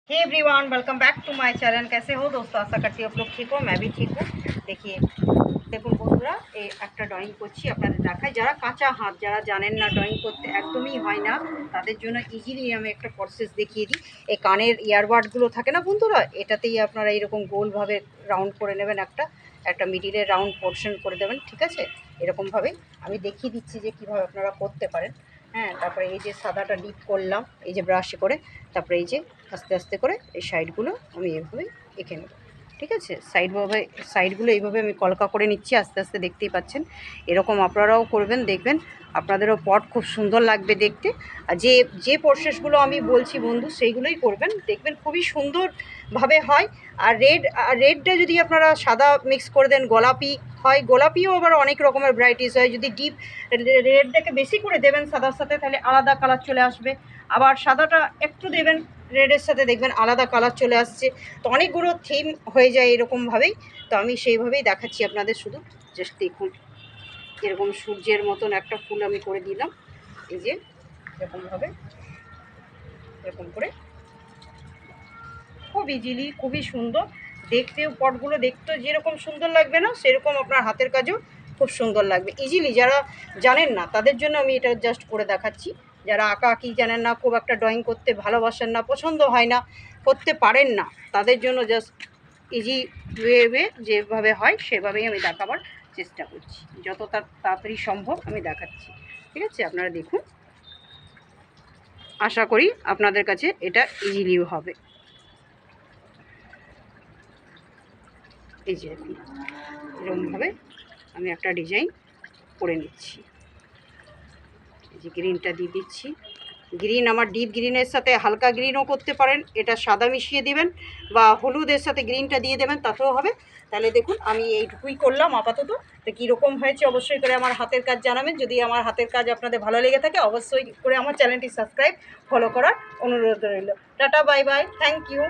Hey everyone, welcome back to my channel. कैसे हो दोस्तों? आशा करती हूँ आप लोग ठीक हो, मैं भी ठीक हूँ। देखिए দেখুন বন্ধুরা, এই একটা ড্রয়িং করছি আপনাদের দেখায়। যারা কাঁচা হাত, যারা জানেন না ড্রয়িং করতে একদমই হয় না, তাদের জন্য ইজিলি আমি একটা প্রসেস দেখিয়ে দিই। এই কানের ইয়ারবাডগুলো থাকে না বন্ধুরা, এটাতেই আপনারা এইরকম গোলভাবে রাউন্ড করে নেবেন, একটা একটা মিডিলের রাউন্ড পোর্শন করে দেবেন, ঠিক আছে? এরকমভাবেই আমি দেখিয়ে দিচ্ছি যে কীভাবে আপনারা করতে পারেন। হ্যাঁ, তারপরে এই যে সাদাটা ডিপ করলাম এই যে ব্রাশে করে, তারপরে এই যে আস্তে আস্তে করে এই সাইডগুলো আমি এভাবেই এঁকে নেব, ঠিক আছে? সাইডগুলো এইভাবে আমি কলকা করে নিচ্ছি আস্তে আস্তে, দেখতেই পাচ্ছেন। এরকম আপনারাও করবেন, দেখবেন আপনাদেরও পট খুব সুন্দর লাগবে দেখতে। আর যে যে প্রসেসগুলো আমি বলছি বন্ধু, সেইগুলোই করবেন, দেখবেন খুবই সুন্দরভাবে হয়। আর রেডটা যদি আপনারা সাদা মিক্স করে দেন, গোলাপি হয়। গোলাপিও আবার অনেক রকমের ভ্যারাইটিস হয়। যদি ডিপ রেডটাকে বেশি করে দেবেন সাদার সাথে, তাহলে আলাদা কালার চলে আসবে। আবার সাদাটা একটু দেবেন রেডের সাথে, দেখবেন আলাদা কালার চলে আসছে। তো অনেকগুলো থিম হয়ে যায় এরকমভাবেই। তো আমি সেইভাবেই দেখাচ্ছি আপনাদের, শুধু জাস্ট দেখুন। এরকম সূর্যের মতন একটা ফুল আমি করে দিলাম, এই যে এরকমভাবে, এরকম করে খুব ইজিলি, খুবই সুন্দর দেখতেও। পটগুলো দেখতেও যেরকম সুন্দর লাগবে না, সেরকম আপনার হাতের কাজও খুব সুন্দর লাগবে ইজিলি। যারা জানেন না তাদের জন্য আমি এটা জাস্ট করে দেখাচ্ছি। যারা আঁকা আঁকি জানেন না, খুব একটা ড্রয়িং করতে ভালোবাসেন না, পছন্দ হয় না, করতে পারেন না, তাদের জন্য জাস্ট ইজি ওয়ে যেভাবে হয় সেভাবেই আমি দেখাবার চেষ্টা করছি। যত তাড়াতাড়ি সম্ভব আমি দেখাচ্ছি, ঠিক আছে? আপনারা দেখুন, আশা করি আপনাদের কাছে এটা ইজিলিও হবে। এই যে এরকমভাবে আমি একটা ডিজাইন করে নিচ্ছি। এই যে গ্রিনটা দিয়ে দিচ্ছি। গ্রিন আমার ডিপ গ্রিনের সাথে হালকা গ্রিনও করতে পারেন, এটা সাদা মিশিয়ে দেবেন, বা হলুদের সাথে গ্রিনটা দিয়ে দেবেন, তাতেও হবে। তাহলে দেখুন আমি এইটুকুই করলাম আপাতত। তো কীরকম হয়েছে অবশ্যই করে আমার হাতের কাজ জানাবেন। যদি আমার হাতের কাজ আপনাদের ভালো লেগে থাকে, অবশ্যই করে আমার চ্যানেলটি সাবস্ক্রাইব, ফলো করার অনুরোধ রইল। Tata, bye bye, thank you.